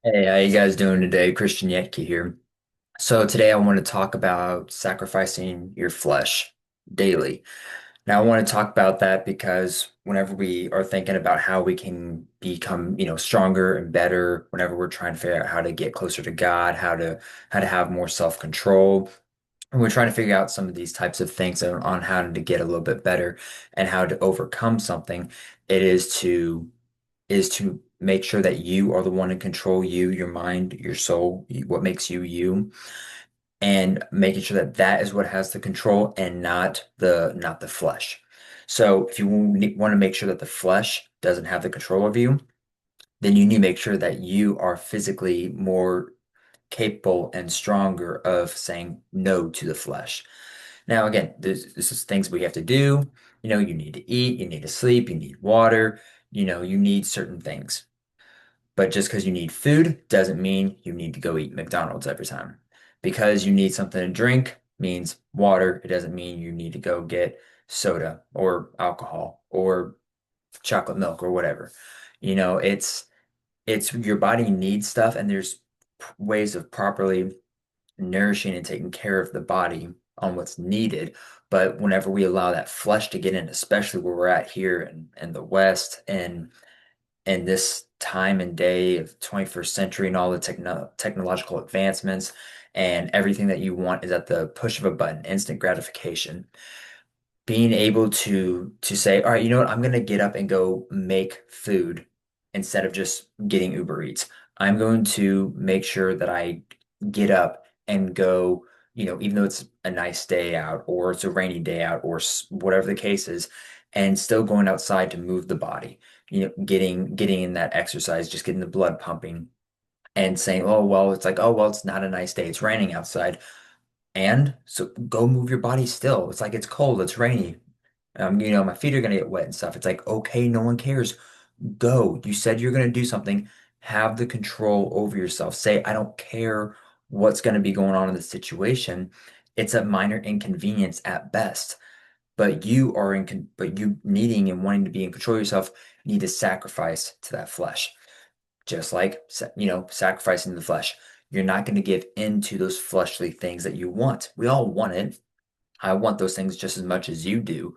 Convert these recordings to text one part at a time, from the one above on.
Hey, how you guys doing today? Christian Yetke here. So today I want to talk about sacrificing your flesh daily. Now I want to talk about that because whenever we are thinking about how we can become, stronger and better, whenever we're trying to figure out how to get closer to God, how to have more self-control, and we're trying to figure out some of these types of things on how to get a little bit better and how to overcome something, it is to make sure that you are the one in control, you, your mind, your soul, what makes you you, and making sure that that is what has the control and not the flesh. So if you want to make sure that the flesh doesn't have the control of you, then you need to make sure that you are physically more capable and stronger of saying no to the flesh. Now, again, this is things we have to do. You need to eat, you need to sleep, you need water, you need certain things. But just because you need food doesn't mean you need to go eat McDonald's every time. Because you need something to drink means water. It doesn't mean you need to go get soda or alcohol or chocolate milk or whatever. It's your body needs stuff, and there's ways of properly nourishing and taking care of the body on what's needed. But whenever we allow that flesh to get in, especially where we're at here in the West and this time and day of 21st century and all the technological advancements and everything that you want is at the push of a button, instant gratification. Being able to say, all right, you know what, I'm gonna get up and go make food instead of just getting Uber Eats. I'm going to make sure that I get up and go, even though it's a nice day out or it's a rainy day out or whatever the case is, and still going outside to move the body, getting in that exercise, just getting the blood pumping and saying, oh, well, it's like, oh, well, it's not a nice day. It's raining outside. And so go move your body still. It's like it's cold, it's rainy. My feet are gonna get wet and stuff. It's like, okay, no one cares. Go. You said you're gonna do something. Have the control over yourself. Say, I don't care what's gonna be going on in the situation. It's a minor inconvenience at best. But you needing and wanting to be in control of yourself need to sacrifice to that flesh. Just like, sacrificing the flesh. You're not going to give into those fleshly things that you want. We all want it. I want those things just as much as you do,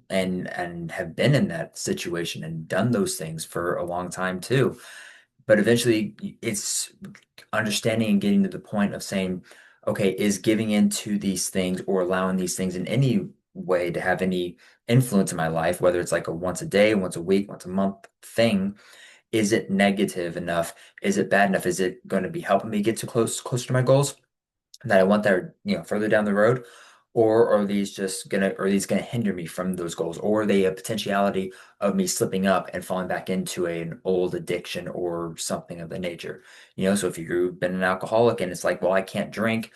and have been in that situation and done those things for a long time too. But eventually, it's understanding and getting to the point of saying, okay, is giving into these things or allowing these things in any way to have any influence in my life, whether it's like a once a day, once a week, once a month thing, is it negative enough? Is it bad enough? Is it going to be helping me get to closer to my goals that I want that are, further down the road? Or are these gonna hinder me from those goals? Or are they a potentiality of me slipping up and falling back into an old addiction or something of the nature? So if you've been an alcoholic and it's like, well, I can't drink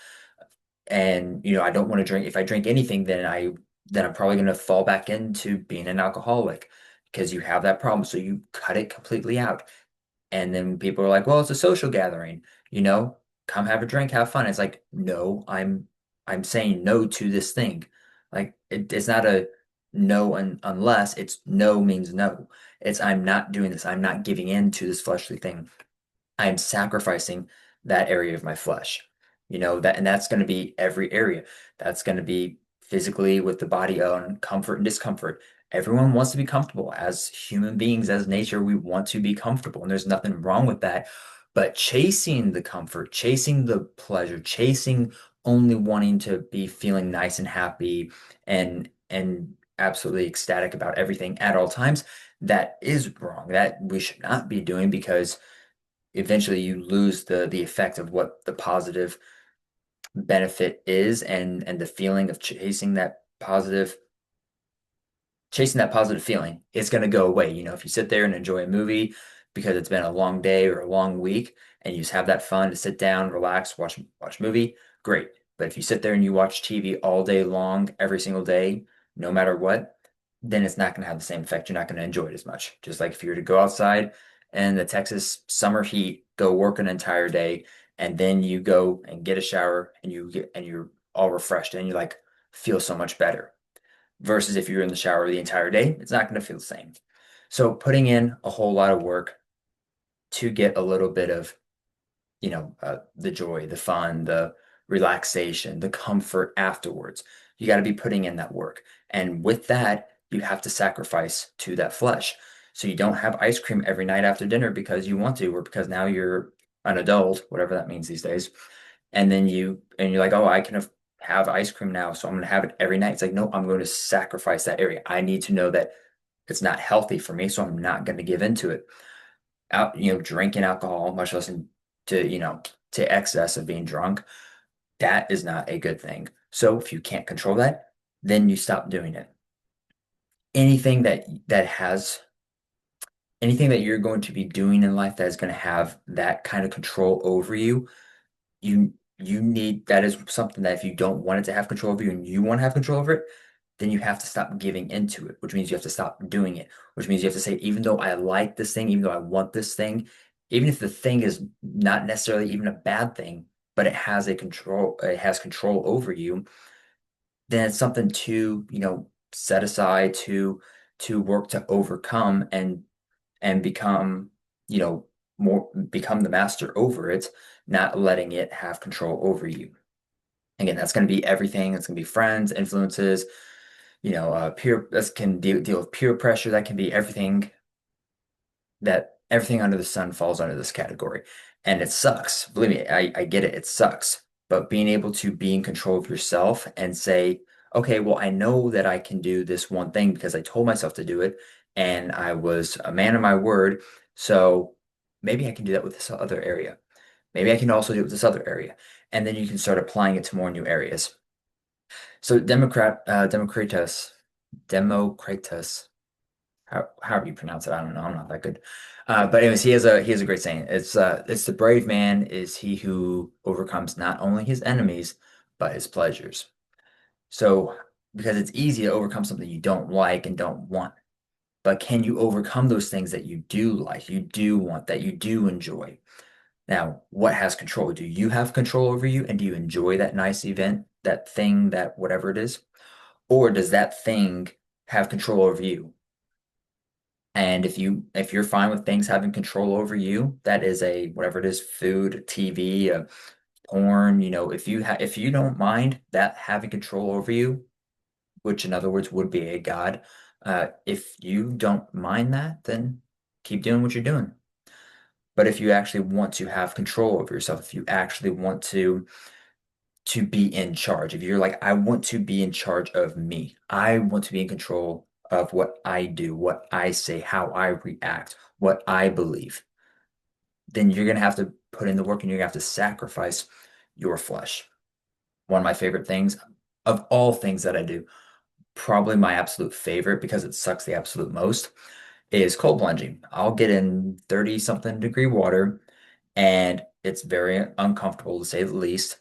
and I don't want to drink. If I drink anything, then I'm probably gonna fall back into being an alcoholic because you have that problem. So you cut it completely out. And then people are like, well, it's a social gathering, you know, come have a drink, have fun. It's like, no, I'm saying no to this thing. Like it's not a no unless it's no means no. It's I'm not doing this. I'm not giving in to this fleshly thing. I'm sacrificing that area of my flesh. And that's going to be every area. That's going to be physically with the body on comfort and discomfort. Everyone wants to be comfortable. As human beings, as nature, we want to be comfortable, and there's nothing wrong with that. But chasing the comfort, chasing the pleasure, chasing only wanting to be feeling nice and happy and absolutely ecstatic about everything at all times, that is wrong. That we should not be doing because eventually you lose the effect of what the positive benefit is and the feeling of chasing that positive feeling is going to go away. If you sit there and enjoy a movie because it's been a long day or a long week and you just have that fun to sit down, relax, watch a movie, great. But if you sit there and you watch TV all day long, every single day, no matter what, then it's not going to have the same effect. You're not going to enjoy it as much. Just like if you were to go outside and the Texas summer heat, go work an entire day, and then you go and get a shower and you're all refreshed and you like feel so much better versus if you're in the shower the entire day, it's not going to feel the same. So putting in a whole lot of work to get a little bit of the joy, the fun, the relaxation, the comfort afterwards. You got to be putting in that work. And with that, you have to sacrifice to that flesh. So you don't have ice cream every night after dinner because you want to, or because now you're an adult, whatever that means these days. And then you're like, oh, I can have ice cream now, so I'm going to have it every night. It's like, no, I'm going to sacrifice that area. I need to know that it's not healthy for me, so I'm not going to give into it. Drinking alcohol, much less to excess of being drunk, that is not a good thing. So if you can't control that, then you stop doing it. Anything anything that you're going to be doing in life that is going to have that kind of control over you, you need that is something that if you don't want it to have control over you and you want to have control over it, then you have to stop giving into it, which means you have to stop doing it, which means you have to say, even though I like this thing, even though I want this thing, even if the thing is not necessarily even a bad thing, but it has control over you, then it's something to, set aside to work to overcome and become, become the master over it, not letting it have control over you. Again, that's going to be everything. It's going to be friends, influences, peer, that can deal with peer pressure. That can be everything under the sun falls under this category. And it sucks. Believe me, I get it. It sucks. But being able to be in control of yourself and say, okay, well, I know that I can do this one thing because I told myself to do it and I was a man of my word. So maybe I can do that with this other area. Maybe I can also do it with this other area. And then you can start applying it to more new areas. So Democritus, however you pronounce it, I don't know. I'm not that good. But anyways, he has a great saying. It's the brave man is he who overcomes not only his enemies, but his pleasures. So because it's easy to overcome something you don't like and don't want. But can you overcome those things that you do like, you do want, that you do enjoy? Now, what has control? Do you have control over you? And do you enjoy that nice event, that thing, that whatever it is? Or does that thing have control over you? And if you're fine with things having control over you, that is a whatever it is, food, TV, porn, if you don't mind that having control over you, which in other words would be a god, if you don't mind that, then keep doing what you're doing. But if you actually want to have control over yourself, if you actually want to be in charge, if you're like, I want to be in charge of me, I want to be in control of what I do, what I say, how I react, what I believe, then you're gonna have to put in the work and you're gonna have to sacrifice your flesh. One of my favorite things of all things that I do, probably my absolute favorite because it sucks the absolute most, is cold plunging. I'll get in 30 something degree water and it's very uncomfortable to say the least.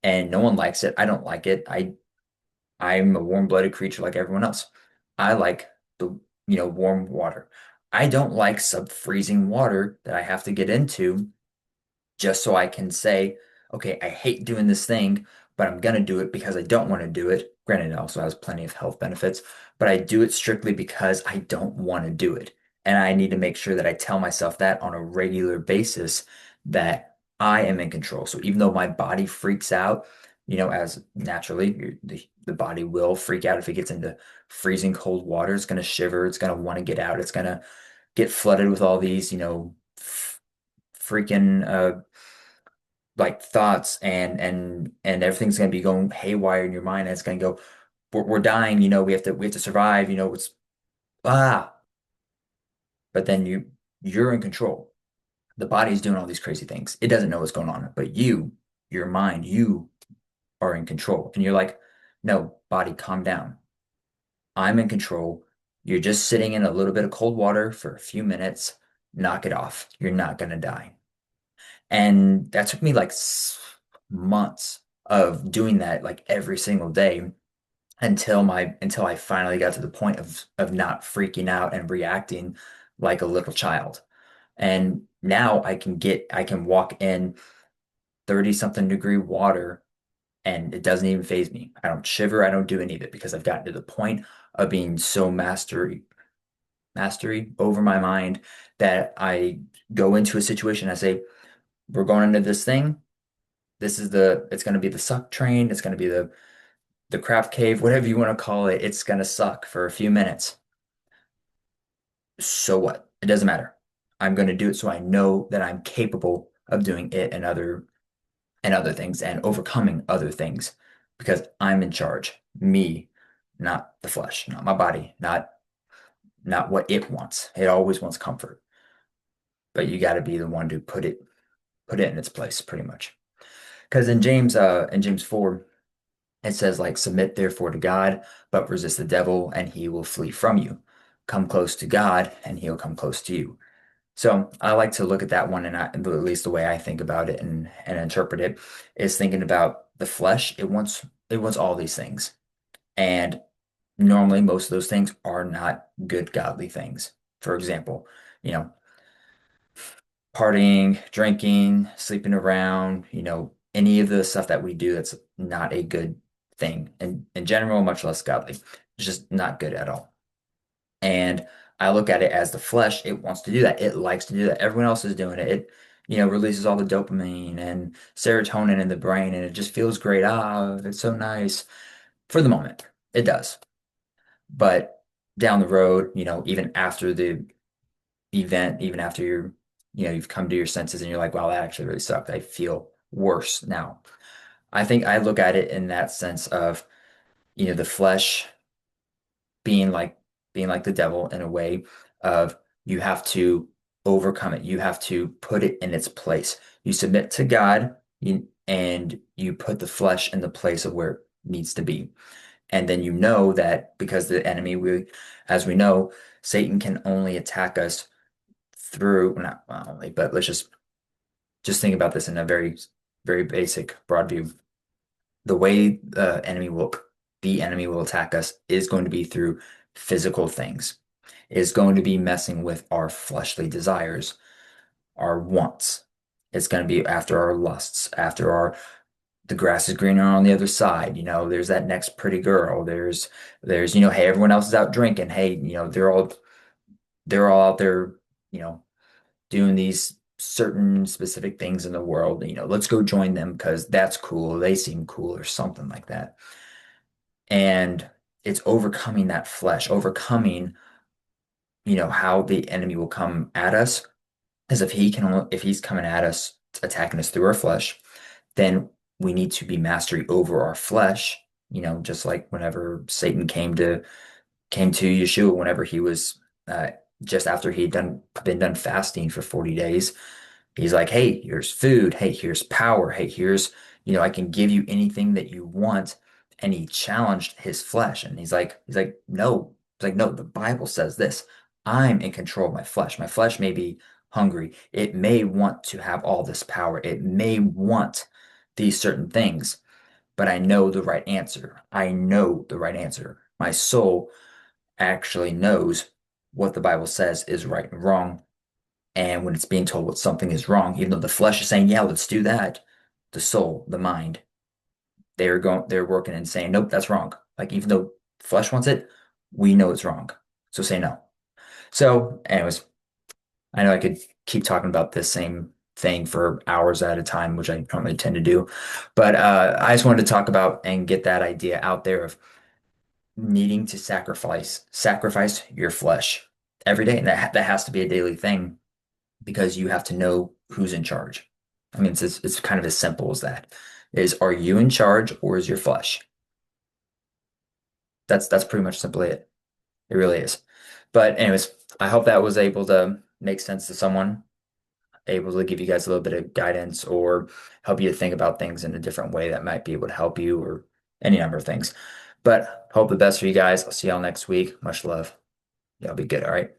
And no one likes it. I don't like it. I'm a warm-blooded creature like everyone else. I like the, warm water. I don't like sub-freezing water that I have to get into just so I can say, okay, I hate doing this thing, but I'm gonna do it because I don't want to do it. Granted, it also has plenty of health benefits, but I do it strictly because I don't want to do it. And I need to make sure that I tell myself that on a regular basis that I am in control. So even though my body freaks out, as naturally the body will freak out if it gets into freezing cold water, it's going to shiver, it's going to want to get out, it's going to get flooded with all these, freaking like thoughts and everything's going to be going haywire in your mind and it's going to go we're dying, we have to survive, it's ah but then you're in control. The body's doing all these crazy things. It doesn't know what's going on, but your mind, you are in control. And you're like, no, body, calm down. I'm in control. You're just sitting in a little bit of cold water for a few minutes. Knock it off. You're not going to die. And that took me like months of doing that like every single day until I finally got to the point of not freaking out and reacting like a little child. And now I can walk in 30 something degree water and it doesn't even faze me. I don't shiver, I don't do any of it because I've gotten to the point of being so mastery over my mind that I go into a situation, I say, we're going into this thing. It's going to be the suck train. It's going to be the crap cave, whatever you want to call it. It's going to suck for a few minutes. So what? It doesn't matter. I'm going to do it so I know that I'm capable of doing it and other things and overcoming other things because I'm in charge. Me, not the flesh, not my body, not what it wants. It always wants comfort, but you got to be the one to put it in its place, pretty much. Because in James 4, it says like submit therefore to God, but resist the devil, and he will flee from you. Come close to God, and he'll come close to you. So I like to look at that one, and at least the way I think about it and interpret it is thinking about the flesh. It wants all these things, and normally most of those things are not good godly things. For example, you know, partying, drinking, sleeping around, any of the stuff that we do that's not a good thing, and in general, much less godly. It's just not good at all. And I look at it as the flesh, it wants to do that. It likes to do that. Everyone else is doing it. It, releases all the dopamine and serotonin in the brain, and it just feels great. Ah, it's so nice for the moment. It does. But down the road, even after the event, even after you've come to your senses and you're like, wow, that actually really sucked. I feel worse now. I think I look at it in that sense of, the flesh being like being like the devil in a way of you have to overcome it. You have to put it in its place. You submit to God, and you put the flesh in the place of where it needs to be. And then you know that because the enemy, as we know, Satan can only attack us through, not only, but let's just think about this in a very, very basic, broad view. The way the enemy will attack us is going to be through physical things, is going to be messing with our fleshly desires, our wants. It's going to be after our lusts, after the grass is greener on the other side. There's that next pretty girl. There's, hey, everyone else is out drinking. Hey, they're all out there, you know, doing these certain specific things in the world. Let's go join them because that's cool. They seem cool or something like that. And it's overcoming that flesh, overcoming, how the enemy will come at us. As if he's coming at us, attacking us through our flesh, then we need to be mastery over our flesh. Just like whenever Satan came to Yeshua, whenever he was just after he'd been done fasting for 40 days. He's like, hey, here's food. Hey, here's power. Hey, I can give you anything that you want. And he challenged his flesh. And no. He's like, no, the Bible says this. I'm in control of my flesh. My flesh may be hungry. It may want to have all this power. It may want these certain things, but I know the right answer. I know the right answer. My soul actually knows what the Bible says is right and wrong. And when it's being told what something is wrong, even though the flesh is saying, yeah, let's do that, the soul, the mind, they're working and saying, nope, that's wrong. Like, even though flesh wants it, we know it's wrong. So say no. So, anyways, I know I could keep talking about this same thing for hours at a time, which I normally tend to do. But I just wanted to talk about and get that idea out there of needing to sacrifice your flesh every day. And that has to be a daily thing because you have to know who's in charge. I mean, it's kind of as simple as that. Are you in charge or is your flesh? That's pretty much simply it. It really is. But anyways, I hope that was able to make sense to someone, able to give you guys a little bit of guidance or help you to think about things in a different way that might be able to help you or any number of things. But hope the best for you guys. I'll see y'all next week. Much love. Y'all be good. All right.